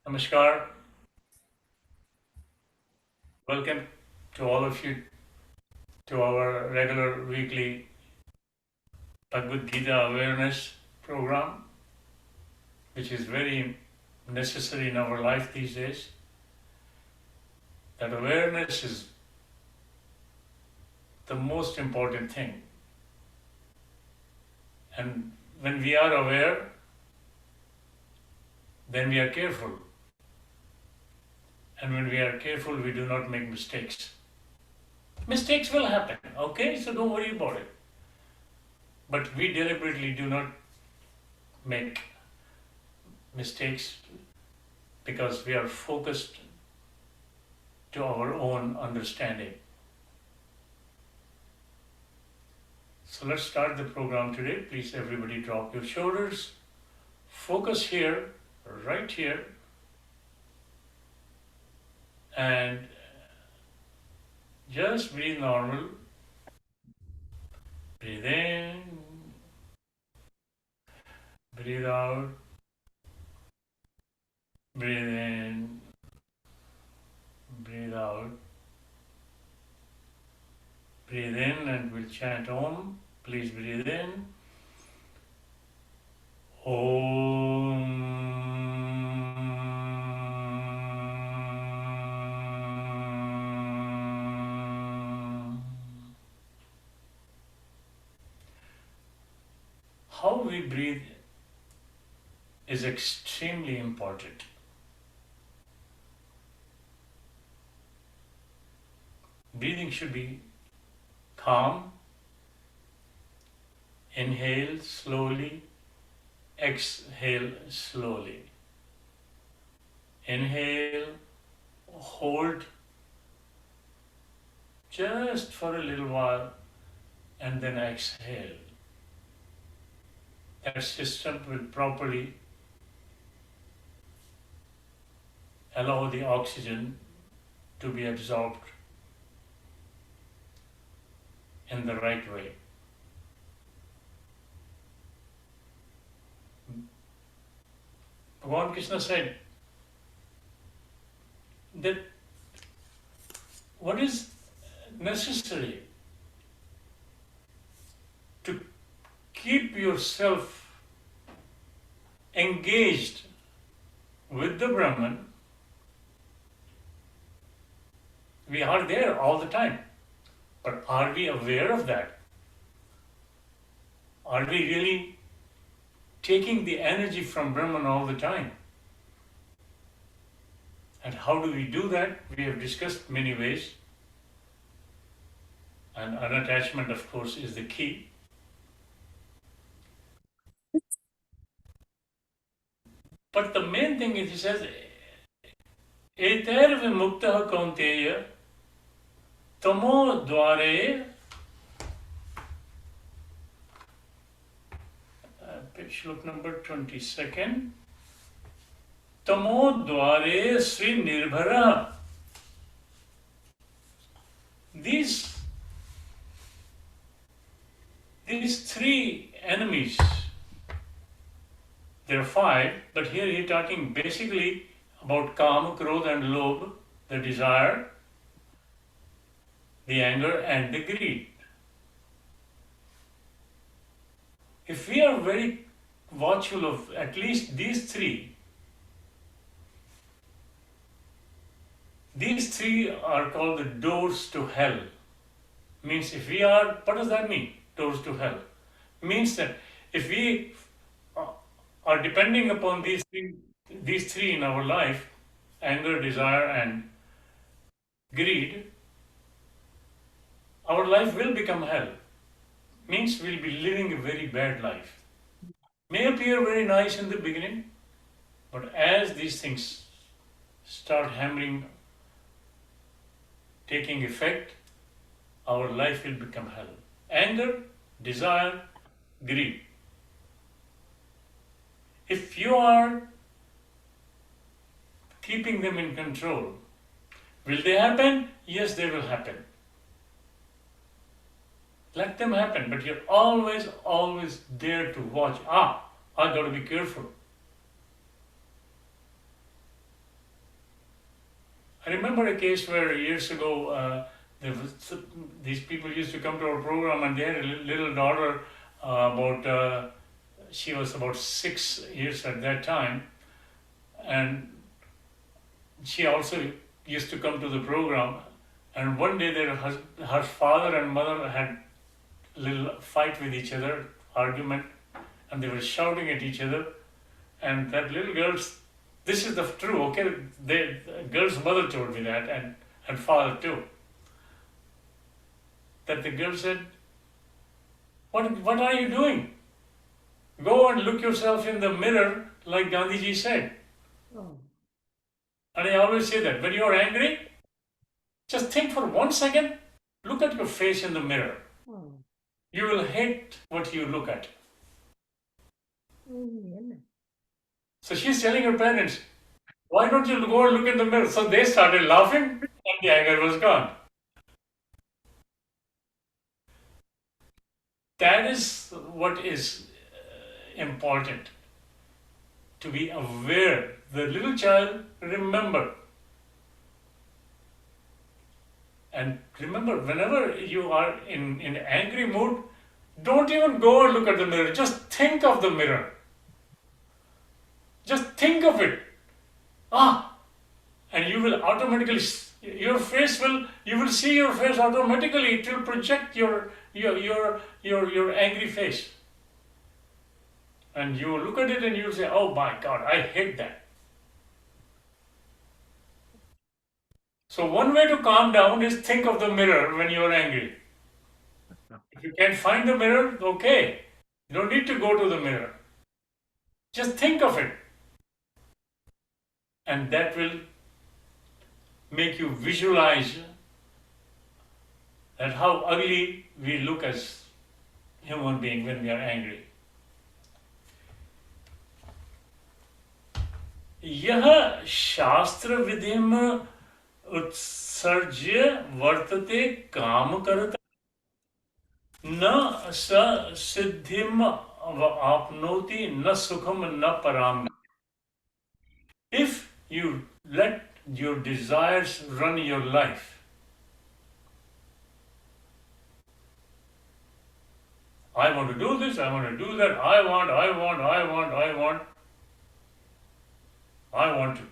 Namaskar. Welcome to all of you to our regular weekly Bhagavad Gita awareness program, which is very necessary in our life these days. That awareness is the most important thing. And when we are aware, then we are careful. And when we are careful, we do not make mistakes. Mistakes will happen, okay? So don't worry about it. But we deliberately do not make mistakes because we are focused to our own understanding. So let's start the program today. Please everybody drop your shoulders. Focus here, right here. And just breathe normal. Breathe in. Breathe out. Breathe in. Breathe out. Breathe in and we'll chant Om. Please breathe in. Om. How we breathe is extremely important. Breathing should be calm. Inhale slowly, exhale slowly. Inhale, hold just for a little while, and then exhale. That system will properly allow the oxygen to be absorbed in the right way. Bhagwan Krishna said that what is necessary to keep yourself engaged with the Brahman. We are there all the time, but are we aware of that? Are we really taking the energy from Brahman all the time? And how do we do that? We have discussed many ways. And unattachment, of course, is the key. But the main thing is, he says, Eter vimukta kaunteya tamo dware, page look number 22nd, tamo dware sri nirbhara. These three enemies, there are five, but here he's talking basically about Kama, Krodha and Lobh, the desire, the anger and the greed. If we are very watchful of at least these three are called the doors to hell. Means if we are, what does that mean? Doors to hell. Means that if we are depending upon these three in our life, anger, desire and greed, our life will become hell. Means we'll be living a very bad life. May appear very nice in the beginning, but as these things start hammering, taking effect, our life will become hell. Anger, desire, greed. If you are keeping them in control, will they happen? Yes, they will happen. Let them happen, but you're always there to watch. I got to be careful. I remember a case where years ago, these people used to come to our program, and they had a little daughter, she was about 6 years at that time, and she also used to come to the program. And one day her father and mother had a little fight with each other, argument, and they were shouting at each other. And that little girl's, this is the true, okay? The girl's mother told me that, and father too. That the girl said, what are you doing? Go and look yourself in the mirror, like Gandhiji said. Oh. And I always say that when you are angry, just think for 1 second, look at your face in the mirror. Oh. You will hate what you look at. So she's telling her parents, why don't you go and look in the mirror? So they started laughing and the anger was gone. That is what is important. To be aware. The little child, remember. And remember, whenever you are in angry mood, don't even go and look at the mirror. Just think of the mirror. Just think of it. And you will automatically, you will see your face automatically. It will project your angry face. And you will look at it and you will say, oh my God, I hate that. So one way to calm down is think of the mirror when you are angry. If you can't find the mirror, okay. You don't need to go to the mirror. Just think of it. And that will make you visualize that how ugly we look as human beings when we are angry. यह शास्त्र विधिम उत्सर्ज्य वर्तते काम करता न स सिद्धिम आपनोति न सुखम न पराम. If you let your desires run your life, I want to do this, I want to do that, I want to.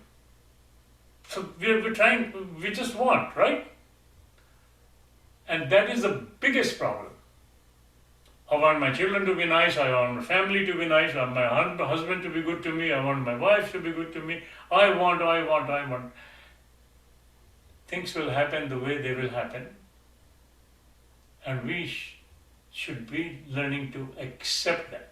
So we're trying, we just want, right? And that is the biggest problem. I want my children to be nice, I want my family to be nice, I want my husband to be good to me, I want my wife to be good to me, I want. Things will happen the way they will happen. And we should be learning to accept that.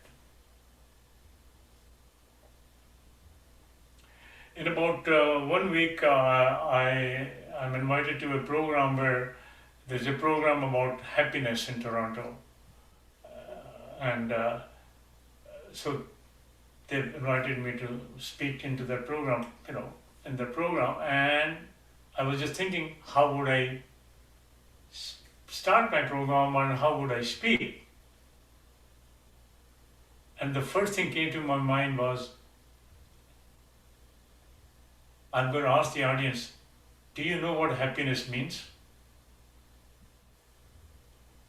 In about 1 week, I'm invited to a program where there's a program about happiness in Toronto. So they've invited me to speak into that program, in the program. And I was just thinking, how would I start my program and how would I speak? And the first thing came to my mind was, I'm going to ask the audience, do you know what happiness means?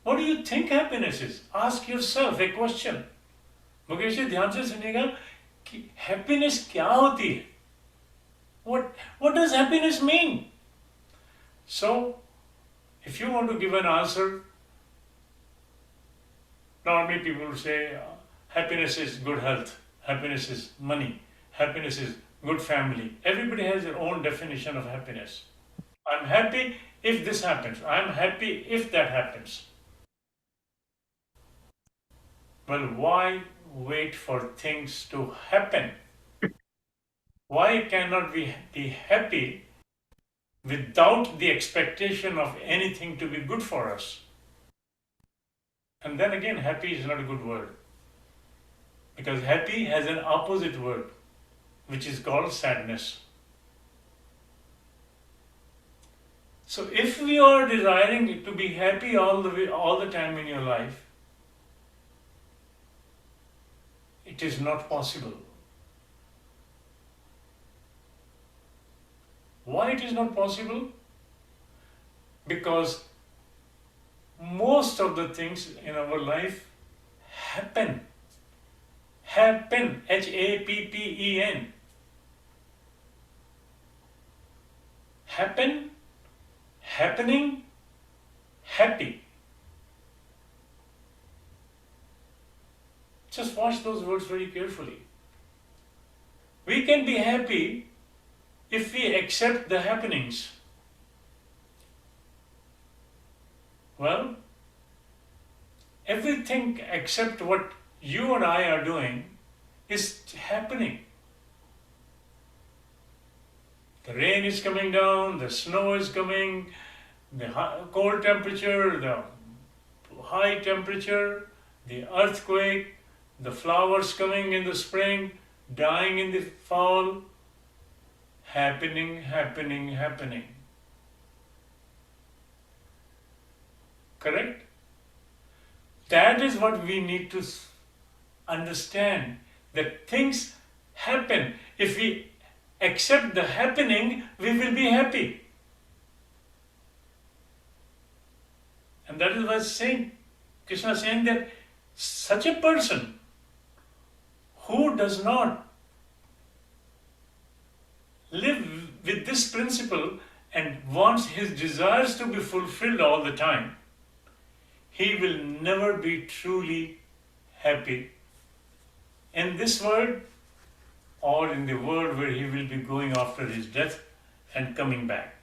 What do you think happiness is? Ask yourself a question. Mukesh ji ध्यान से सुनिएगा कि happiness क्या होती है? What does happiness mean? So, if you want to give an answer, normally people will say happiness is good health, happiness is money, happiness is good family. Everybody has their own definition of happiness. I'm happy if this happens. I'm happy if that happens. Well, why wait for things to happen? Why cannot we be happy without the expectation of anything to be good for us? And then again, happy is not a good word. Because happy has an opposite word, which is called sadness. So if we are desiring to be happy all the time in your life, it is not possible. Why it is not possible? Because most of the things in our life happen. Happen, Happen. Happen, happening, happy. Just watch those words very carefully. We can be happy if we accept the happenings. Well, everything except what you and I are doing is happening. The rain is coming down, the snow is coming, the cold temperature, the high temperature, the earthquake, the flowers coming in the spring, dying in the fall, happening, happening, happening. Correct? That is what we need to understand, that things happen. If we accept the happening, we will be happy. And that is why Krishna is saying that such a person who does not live with this principle and wants his desires to be fulfilled all the time, he will never be truly happy in this world or in the world where he will be going after his death and coming back.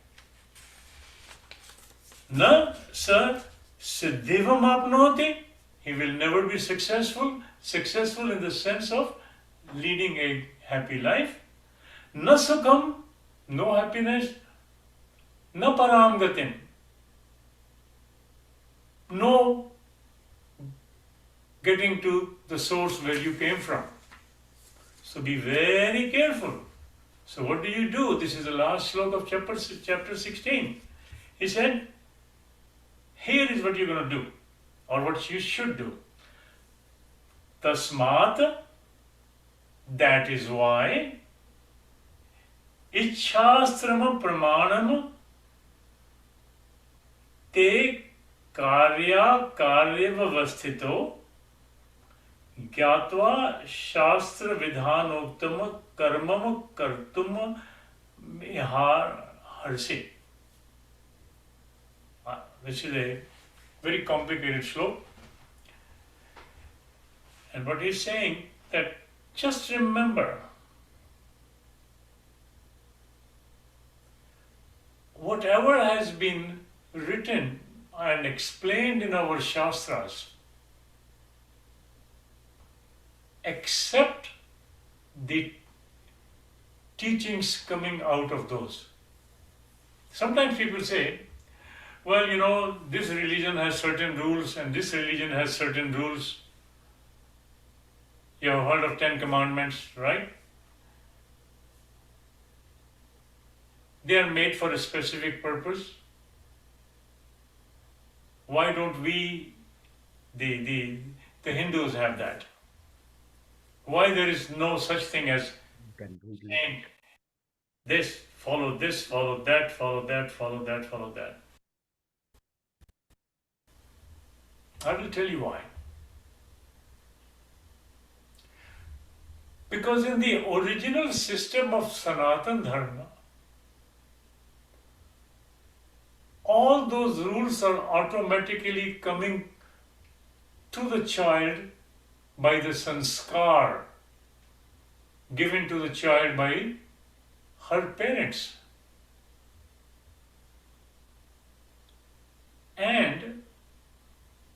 Na sa siddhivam apnoti, he will never be successful in the sense of leading a happy life. Na sukham, no happiness. Na param gatim, no getting to the source where you came from. So be very careful. So what do? This is the last sloka of chapter 16. He said, here is what you're going to do, or what you should do. Tasmat, that is why, Ichhastrama pramanam te karyavavasthito ज्ञात्वा शास्त्र विधानोक्तम कर्मम कर्तुम हर्षि. This is a very complicated slope. And what he's saying, that just remember, whatever has been written and explained in our Shastras, accept the teachings coming out of those. Sometimes people say, well, this religion has certain rules and this religion has certain rules. You have heard of 10 Commandments, right? They are made for a specific purpose. Why don't we, the Hindus, have that? Why there is no such thing as saying this, follow that, follow that, follow that, follow that? I will tell you why. Because in the original system of Sanatan Dharma, all those rules are automatically coming to the child by the sanskar given to the child by her parents. And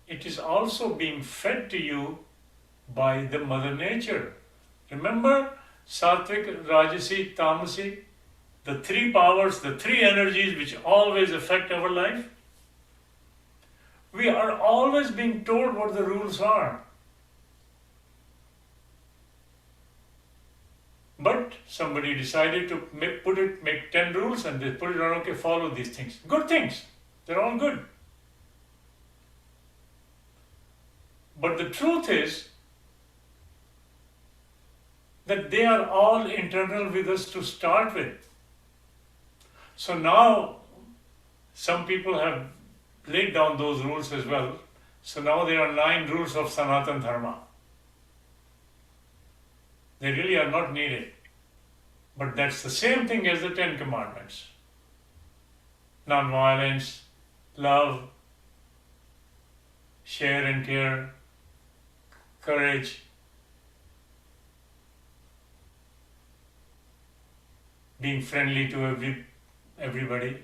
it is also being fed to you by the Mother Nature. Remember Sattvic, Rajasi, Tamasi, the three powers, the three energies which always affect our life? We are always being told what the rules are. But somebody decided to make 10 rules and they put it on, okay, follow these things. Good things. They're all good. But the truth is that they are all internal with us to start with. So now some people have laid down those rules as well. So now there are 9 rules of Sanatan Dharma. They really are not needed. But that's the same thing as the 10 commandments. Non-violence, love, share and care, courage, being friendly to everybody,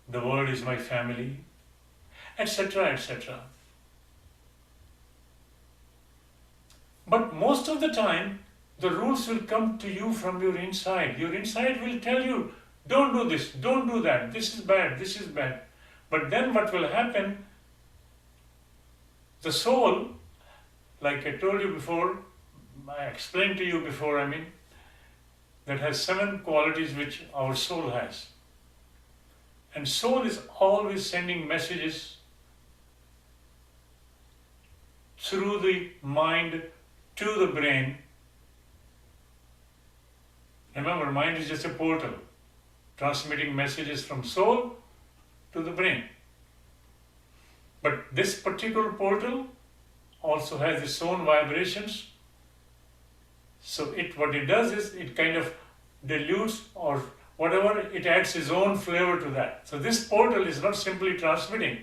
the world is my family, etc., etc. But most of the time, the rules will come to you from your inside. Your inside will tell you, don't do this, don't do that, this is bad, this is bad. But then what will happen, the soul, like I told you before, I explained to you before, that has 7 qualities which our soul has. And soul is always sending messages through the mind to the brain. Remember, mind is just a portal, transmitting messages from soul to the brain. But this particular portal also has its own vibrations. So what it does is it kind of dilutes or whatever, it adds its own flavor to that. So this portal is not simply transmitting.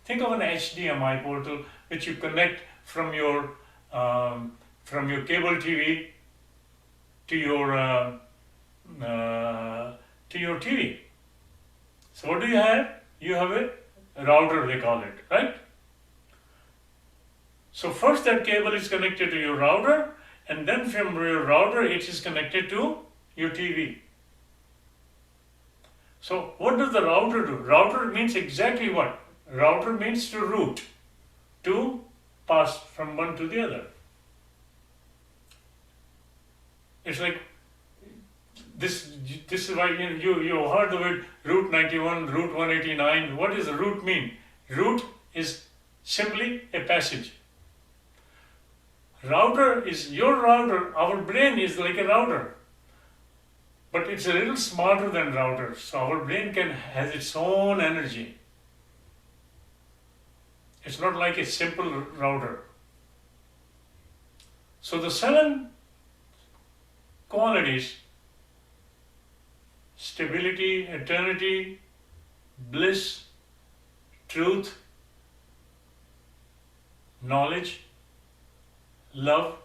Think of an HDMI portal which you connect from your cable TV to your TV. So what do you have? You have a router, they call it, right? So first that cable is connected to your router, and then from your router it is connected to your TV. So what does the router do? Router means exactly what? Router means to route, to pass from one to the other. It's like this is why you heard the word Route 91, Route 189. What does the route mean? Route is simply a passage. Router is your router. Our brain is like a router. But it's a little smarter than router. So our brain has its own energy. It's not like a simple router. So the 7 qualities, stability, eternity, bliss, truth, knowledge, love,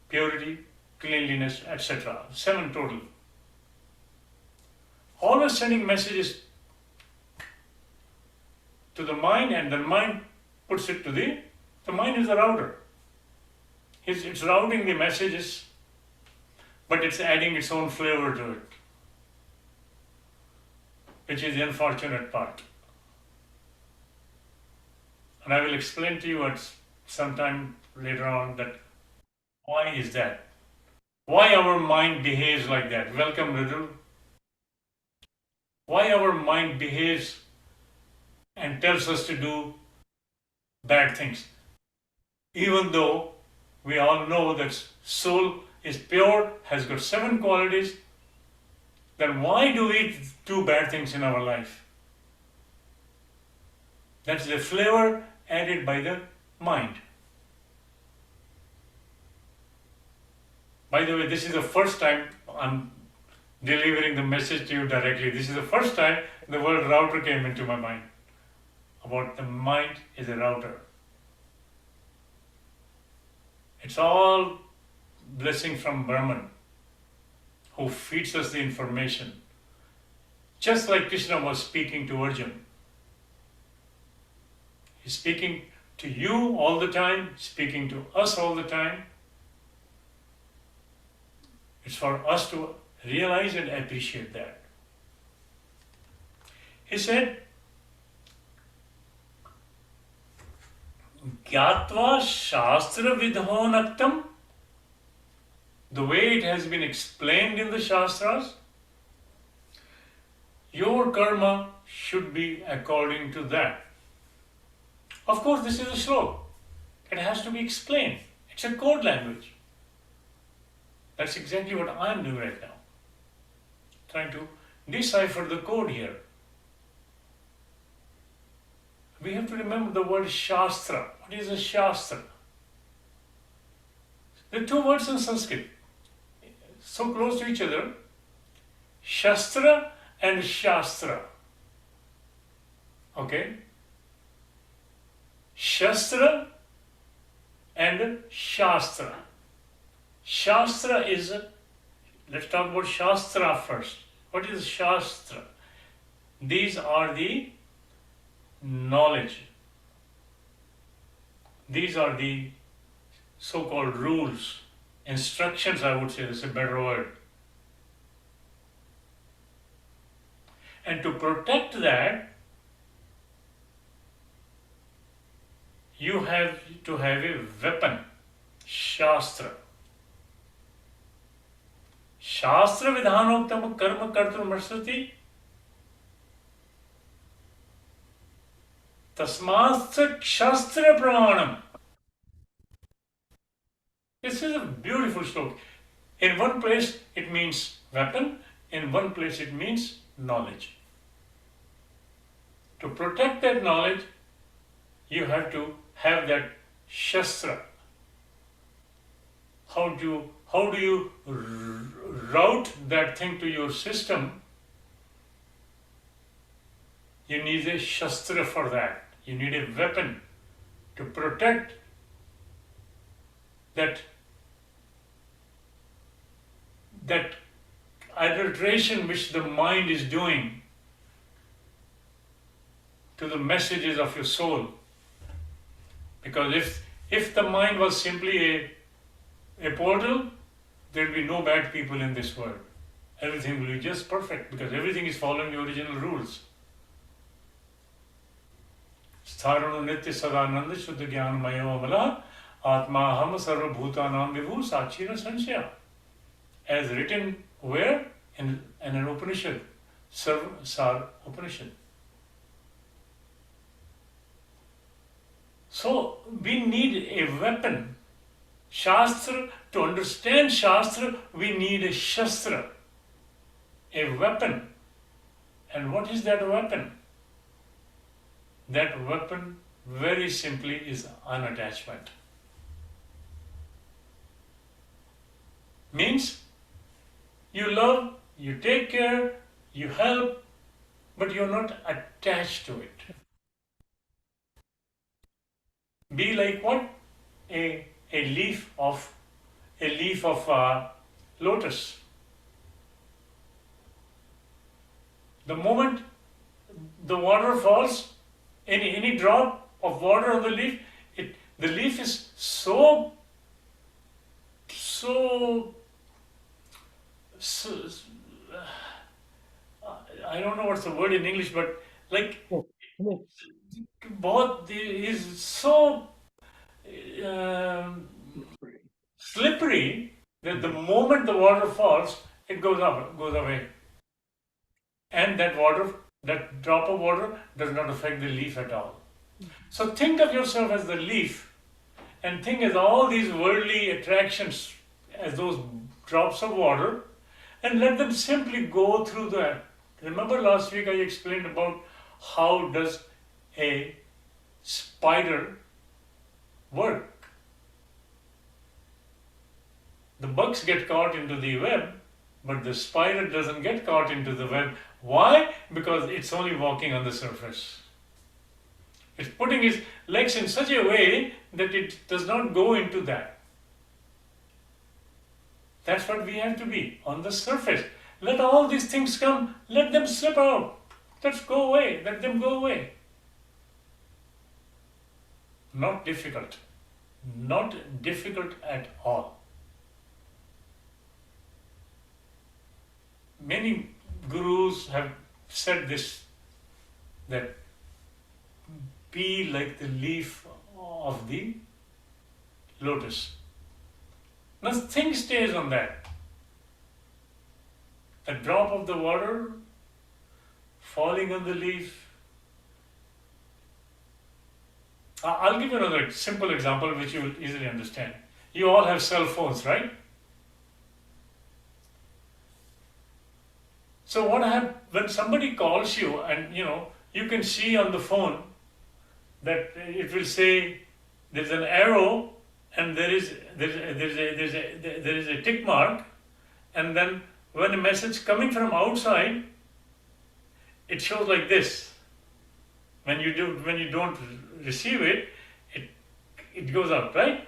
purity, cleanliness, etc. 7 total. Always sending messages to the mind, and the mind puts it to the mind is the router. It's routing the messages, but it's adding its own flavor to it, which is the unfortunate part. And I will explain to you at some time later on that why is that? Why our mind behaves like that? Welcome, Riddle. Why our mind behaves and tells us to do bad things. Even though we all know that soul is pure, has got 7 qualities, then why do we do bad things in our life? That's the flavor added by the mind. By the way, this is the first time I'm delivering the message to you directly. This is the first time the word router came into my mind. About the mind is a router. It's all blessing from Brahman, who feeds us the information. Just like Krishna was speaking to Arjuna. He's speaking to you all the time, speaking to us all the time. It's for us to realize and appreciate that. He said, Gyatva Shastra Vidhonaktam, the way it has been explained in the Shastras, your karma should be according to that. Of course, this is a sloka. It has to be explained. It's a code language. That's exactly what I'm doing right now. Trying to decipher the code here. We have to remember the word Shastra. What is a Shastra? There are two words in Sanskrit, so close to each other, Shastra and Shastra. Okay? Shastra and Shastra. Shastra is, let's talk about Shastra first. What is Shastra? These are the knowledge. These are the so-called rules, instructions, I would say, is a better word. And to protect that, you have to have a weapon, Shastra. Shastra vidhanoktam karma kartrumarsati tasmat shastra pramanam. This is a beautiful sloka. In one place it means weapon, in one place it means knowledge. To protect that knowledge, you have to have that Shastra. How do you route that thing to your system? You need a Shastra for that. You need a weapon to protect that adulteration which the mind is doing to the messages of your soul. Because if the mind was simply a portal, there will be no bad people in this world. Everything will be just perfect because everything is following the original rules. Stharano nitya sadananda shuddha jnana maya amala atma aham sarva bhutanam vibhu sachira sanshaya. As written where? In an Upanishad, Sar Upanishad. So we need a weapon. Shastra, to understand Shastra, we need a Shastra, a weapon. And what is that weapon? That weapon, very simply, is unattachment. Means you love, you take care, you help, but you're not attached to it. Be like what? A leaf of lotus. The moment the water falls, any drop of water on the leaf, the leaf is so I don't know what's the word in English, but like both is so slippery that the moment the water falls, it goes away, and that drop of water does not affect the leaf at all. So think of yourself as the leaf, and think as all these worldly attractions as those drops of water, and let them simply go through that. Remember last week I explained about how does a spider work. The bugs get caught into the web, but the spider doesn't get caught into the web. Why? Because it's only walking on the surface. It's putting its legs in such a way that it does not go into that. That's what we have to be, on the surface. Let all these things come, let them slip out. Let's go away, let them go away. Not difficult. Not difficult at all. Many gurus have said this, that be like the leaf of the lotus. Nothing stays on that. A drop of the water falling on the leaf. I'll give you another simple example which you will easily understand. You all have cell phones, right? So what happens when somebody calls you, and you can see on the phone that it will say there's an arrow and there is a tick mark, and then when a message coming from outside, it shows like this. When you don't receive it, it goes out, right?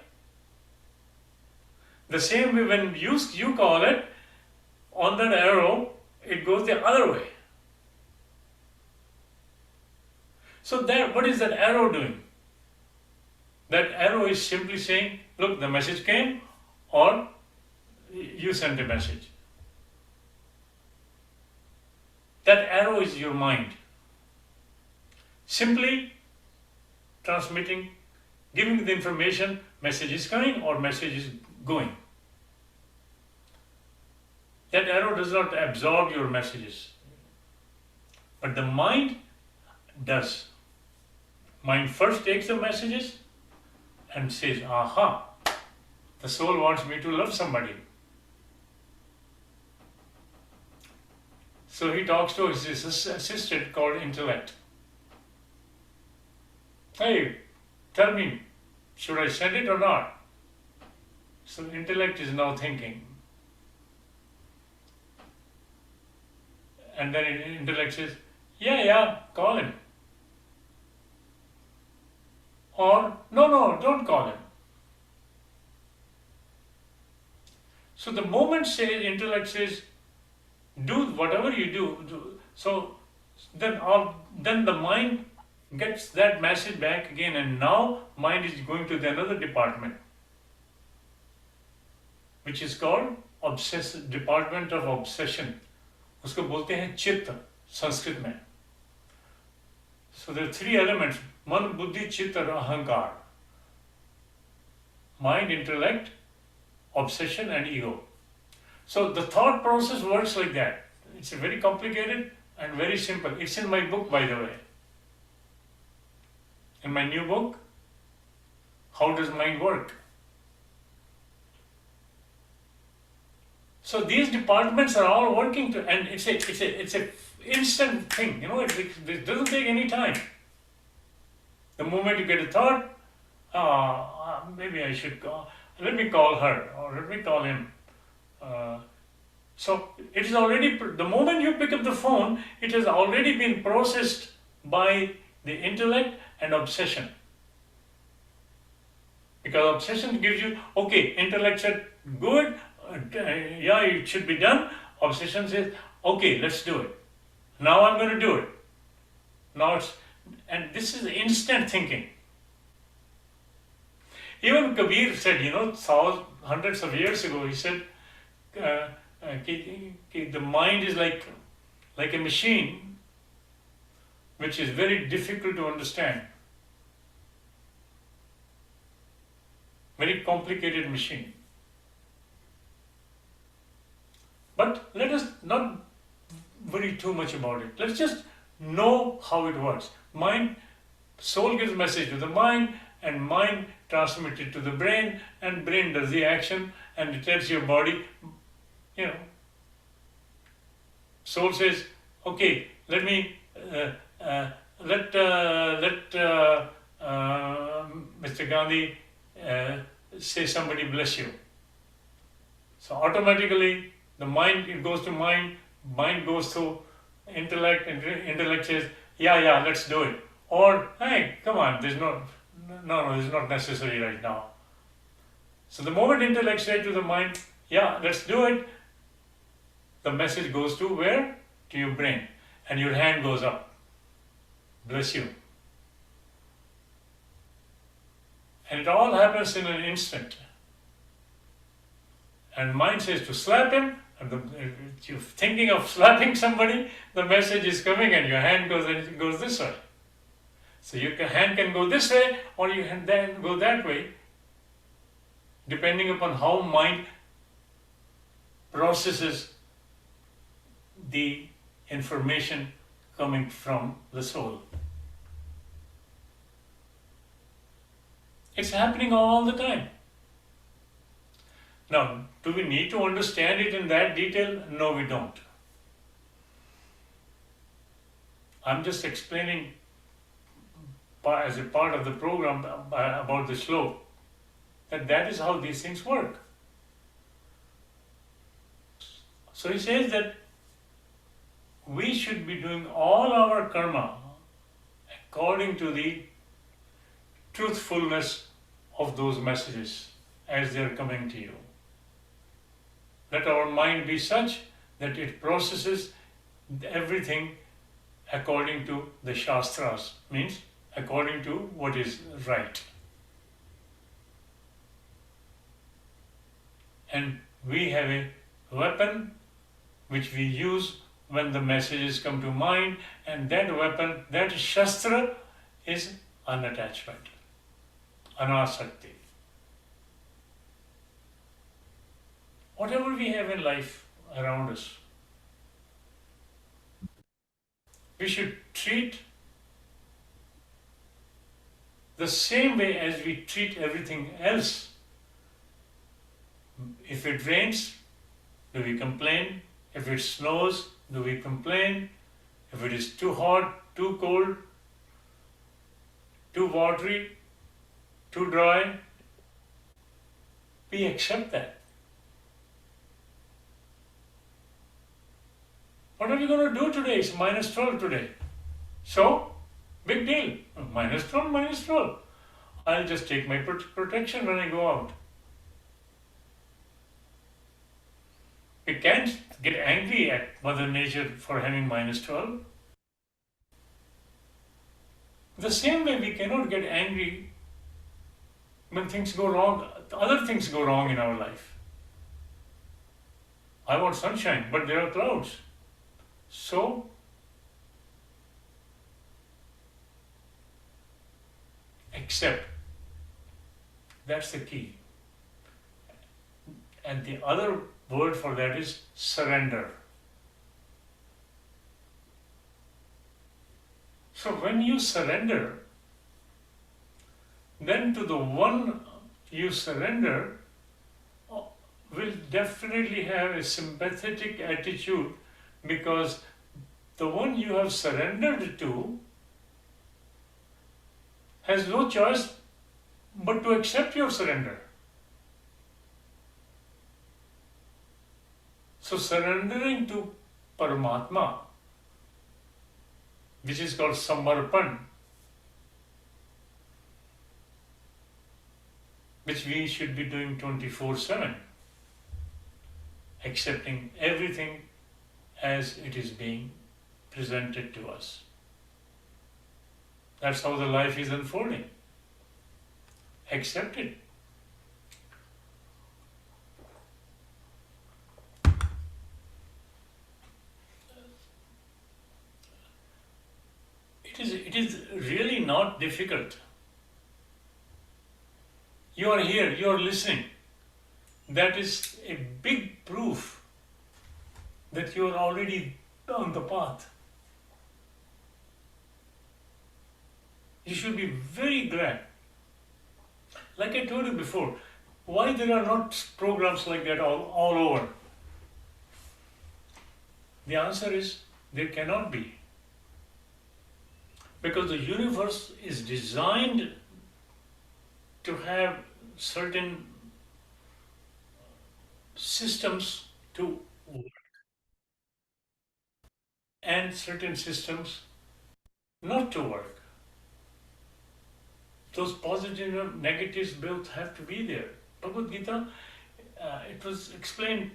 The same way when you call it, on that arrow, it goes the other way. So what is that arrow doing? That arrow is simply saying, look, the message came, or you sent a message. That arrow is your mind. Simply transmitting, giving the information, message is coming or message is going. That arrow does not absorb your messages, but the mind does. Mind first takes the messages and says, aha, the soul wants me to love somebody. So he talks to his assistant called intellect. Hey, tell me, should I send it or not? So intellect is now thinking. And then intellect says, yeah, call him. Or, no, don't call him. So the moment intellect says, do whatever you do. So then the mind gets that message back again, and now mind is going to another department, which is called department of obsession. उसको बोलते हैं चित्त संस्कृत में. So there are three elements: मन, बुद्धि, चित्त और अहंकार. Mind, intellect, obsession, and ego. So the thought process works like that. It's very complicated and very simple. It's in my book, by the way. In my new book, How Does Mind Work? So these departments are all working and it's a instant thing. It doesn't take any time. The moment you get a thought, maybe I should call. Let me call her, or let me call him. So it is already, the moment you pick up the phone, it has already been processed by the intellect and obsession. Because obsession gives you, okay, intellect said, good, yeah, it should be done. Obsession says, okay, let's do it. Now I'm going to do it. And this is instant thinking. Even Kabir said, hundreds of years ago, he said, the mind is like a machine which is very difficult to understand. Very complicated machine. But let us not worry too much about it. Let's just know how it works. Soul gives message to the mind, and mind transmits it to the brain, and brain does the action, and it tells your body, Soul says, okay, let me, let Mr. Gandhi say somebody bless you. So automatically, the mind, it goes to mind goes to intellect, and intellect says, yeah, let's do it. Or, hey, come on, this is not necessary right now. So the moment intellect says to the mind, yeah, let's do it, the message goes to where? To your brain. And your hand goes up. Bless you. And it all happens in an instant. And mind says to slap him, and if you're thinking of slapping somebody, the message is coming and your hand goes this way. So your hand can go this way, or you can then go that way, depending upon how mind processes the information coming from the soul. It's happening all the time. Now, do we need to understand it in that detail? No, we don't. I'm just explaining as a part of the program about the shlok, that is how these things work. So he says that we should be doing all our karma according to the truthfulness of those messages as they are coming to you. Let our mind be such that it processes everything according to the Shastras, means according to what is right. And we have a weapon which we use when the messages come to mind, and that weapon, that Shastra, is unattachment, anasakti. Whatever we have in life around us, we should treat the same way as we treat everything else. If it rains, do we complain? If it snows, do we complain? If it is too hot, too cold, too watery, too dry, we accept that. What are we going to do today? It's minus 12 today. So, big deal. Minus 12, minus 12. I'll just take my protection when I go out. We can't get angry at Mother Nature for having minus 12. The same way we cannot get angry when things go wrong, other things go wrong in our life. I want sunshine, but there are clouds. So, accept. That's the key. And the other word for that is surrender. So when you surrender, then to the one you surrender will definitely have a sympathetic attitude, because the one you have surrendered to has no choice but to accept your surrender. So surrendering to Paramatma, which is called Samarpan, which we should be doing 24/7, accepting everything as it is being presented to us. That's how the life is unfolding. Accept it. It is really not difficult. You are here, you are listening. That is a big proof that you are already on the path. You should be very glad. Like I told you before, why there are not programs like that all over? The answer is there cannot be. Because the universe is designed to have certain systems to work and certain systems not to work. Those positives and negatives both have to be there. Bhagavad Gita, it was explained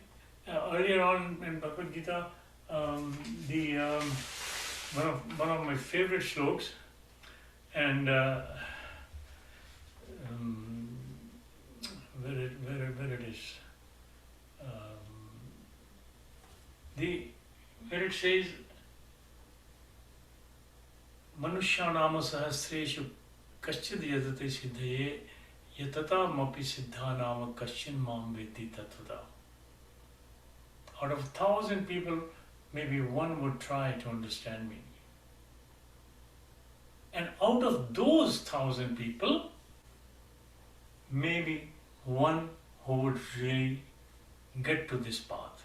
earlier on in Bhagavad Gita, one of my favorite shloks, and where it is, where it says, Manushanama sahasreshu kaschid yadate siddhaye yatata mapi siddhanama kaschin mam vedi tatvada. Out of 1,000 people, maybe one would try to understand me. And out of those 1,000 people, maybe one who would really get to this path.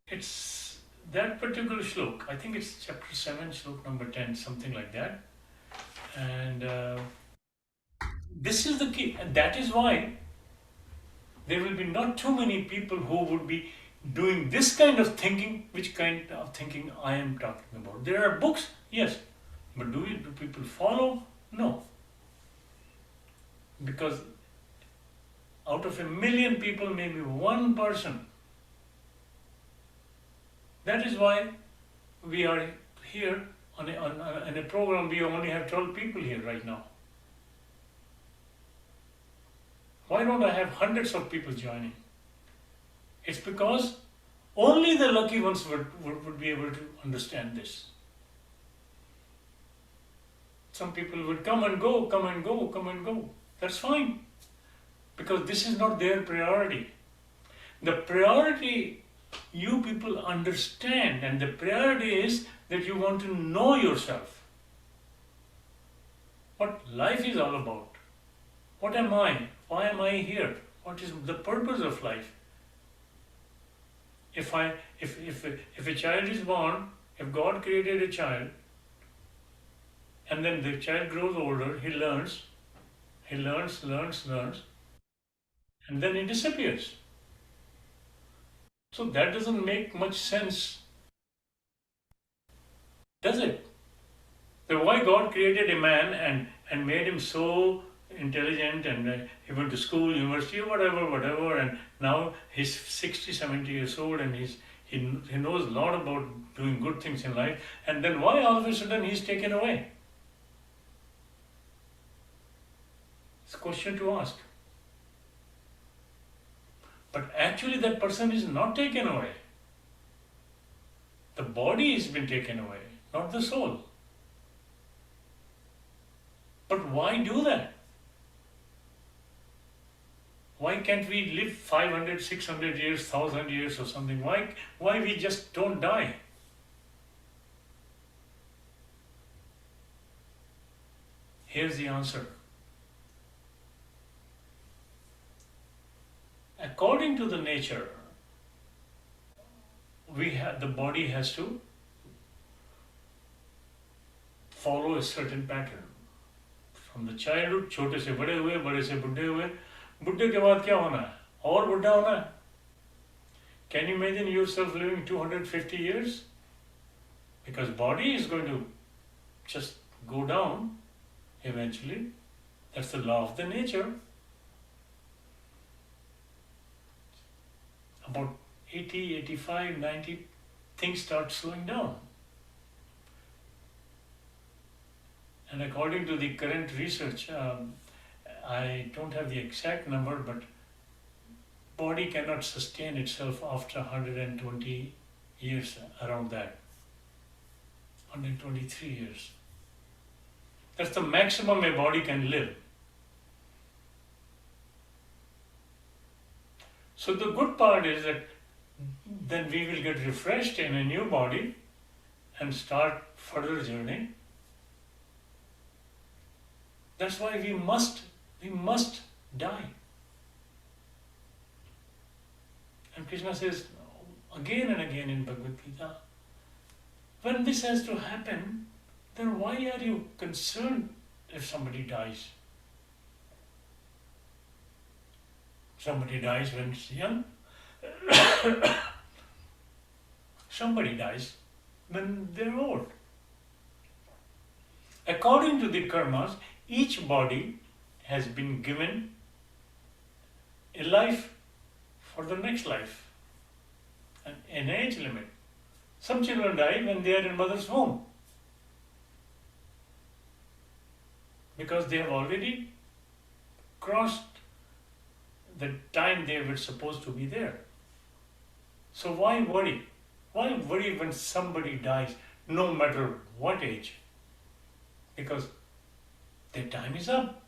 It's that particular shlok. I think it's chapter 7, shlok number 10, something like that. And this is the key. And that is why there will be not too many people who would be doing this kind of thinking, which kind of thinking I am talking about. There are books, yes, but do people follow? No. Because out of 1,000,000 people, maybe one person. That is why we are here on a program. We only have 12 people here right now. Why don't I have hundreds of people joining? It's because only the lucky ones would be able to understand this. Some people would come and go, come and go, come and go. That's fine. Because this is not their priority. The priority you people understand, and the priority is that you want to know yourself. What life is all about. What am I? Why am I here? What is the purpose of life? If a child is born, if God created a child, and then the child grows older, he learns, and then he disappears. So that doesn't make much sense, does it? So why God created a man and made him so intelligent, and he went to school, university, whatever, and now he's 60, 70 years old, and he knows a lot about doing good things in life, and then why all of a sudden he's taken away? It's a question to ask. But actually that person is not taken away. The body has been taken away, not the soul. But why do that? Why can't we live 500, 600 years, 1,000 years or something? Why we just don't die? Here's the answer. According to the nature, the body has to follow a certain pattern. From the childhood, छोटे से बड़े हुए, बड़े से बुढ़े हुए, बुढ़े के बाद क्या होना है? और बुढ़ा होना है? Can you imagine yourself living 250 years? Because body is going to just go down eventually. That's the law of the nature. About 80, 85, 90, things start slowing down. And according to the current research, I don't have the exact number, but body cannot sustain itself after 120 years, around that. 123 years. That's the maximum a body can live. So the good part is that then we will get refreshed in a new body and start further journey. That's why we must die. And Krishna says again and again in Bhagavad Gita, when this has to happen, then why are you concerned if somebody dies? Somebody dies when he's young. Somebody dies when they're old. According to the karmas, each body has been given a life for the next life, an age limit. Some children die when they are in mother's womb because they have already crossed the time they were supposed to be there. So why worry? Why worry when somebody dies, no matter what age? Because their time is up.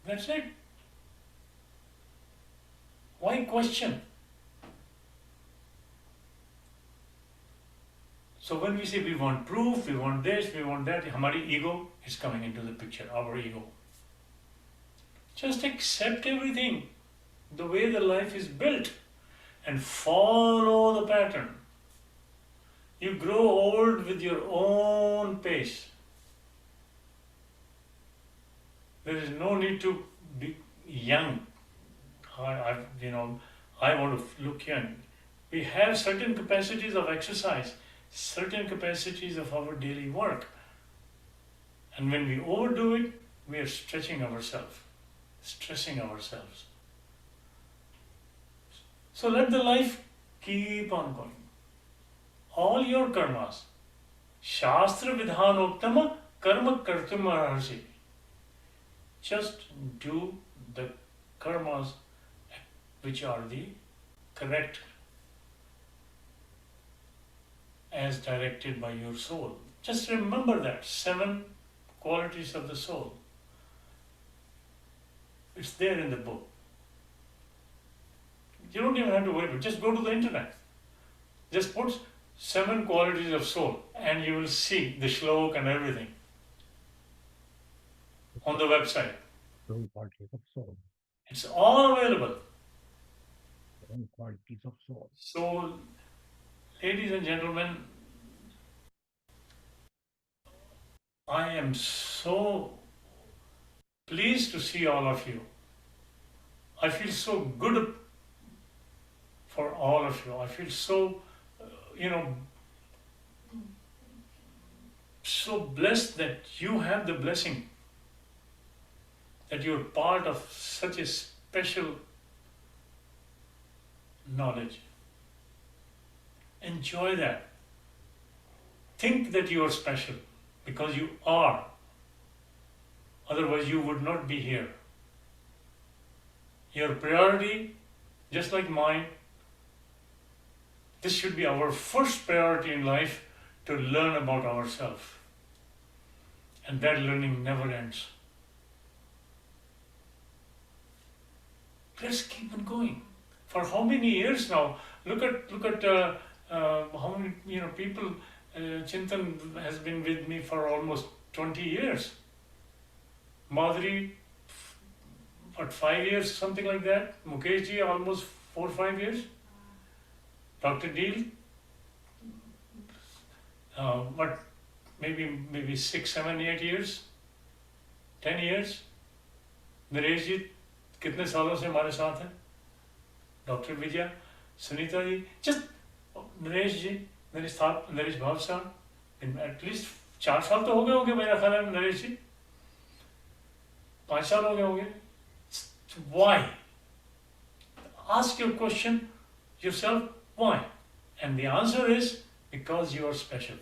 That's it. Why question? So when we say we want proof, we want this, we want that, our ego is coming into the picture, our ego. Just accept everything. the way the life is built and follow the pattern. You grow old with your own pace. There is no need to be young. I want to look young. We have certain capacities of exercise, certain capacities of our daily work. And when we overdo it, we are stretching ourselves, stressing ourselves. So let the life keep on going. All your karmas, Shastra Vidhanoktama Karma Kartum Arhasi. Just do the karmas which are the correct as directed by your soul. Just remember that 7 qualities of the soul. It's there in the book. You don't even have to worry about it. Just go to the internet. Just put 7 qualities of soul and you will see the shlok and everything on the website. 7 qualities of soul. It's all available. 7 qualities of soul. So, ladies and gentlemen, I am so pleased to see all of you. I feel so good for all of you. I feel so, so blessed that you have the blessing, that you're part of such a special knowledge. Enjoy that. Think that you are special, because you are. Otherwise, you would not be here. Your priority, just like mine, this should be our first priority in life, to learn about ourselves. And that learning never ends. Let's keep on going. For how many years now? Look at how many people. Chintan has been with me for almost 20 years. Madhuri, 5 years, something like that. Mukesh ji, almost 4 or 5 years. Dr. Deal, maybe 6, 7, 8 years, 10 years. Naresh जी कितने सालों से हमारे साथ हैं? Doctor Vijaya, Sunita ji, just Naresh जी, नरेश भाव साहब, at least 4 साल तो हो गए होंगे मेरा ख्याल है. नरेश जी 5 साल हो गए होंगे. Why? Ask your question yourself, why? And the answer is because you are special.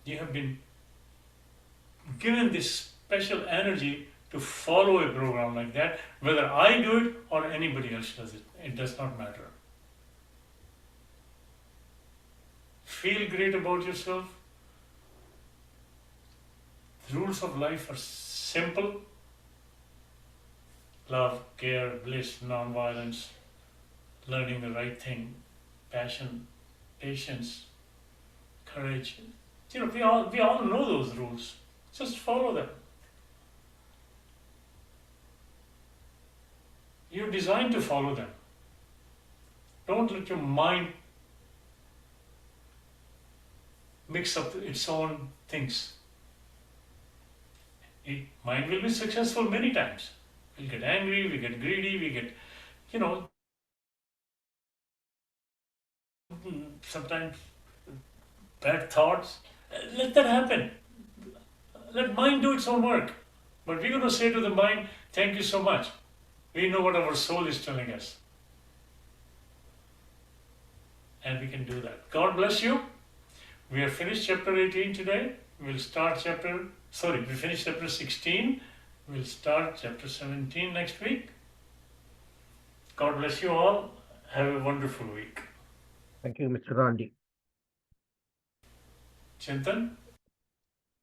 You have been given this special energy to follow a program like that. Whether I do it or anybody else does it, it does not matter. Feel great about yourself. The rules of life are simple. Love, care, bliss, non-violence, learning the right thing, passion, patience, courage. We all know those rules. Just follow them. You're designed to follow them. Don't let your mind mix up its own things. Mind will be successful many times. We'll get angry, we get greedy, we get, sometimes bad thoughts. Let that happen. Let mind do its own work. But we're going to say to the mind, thank you so much. We know what our soul is telling us. And we can do that. God bless you. We have finished chapter 18 today. We finished chapter 16. We'll start chapter 17 next week. God bless you all. Have a wonderful week. Thank you, Mr. Gandhi. Chintan?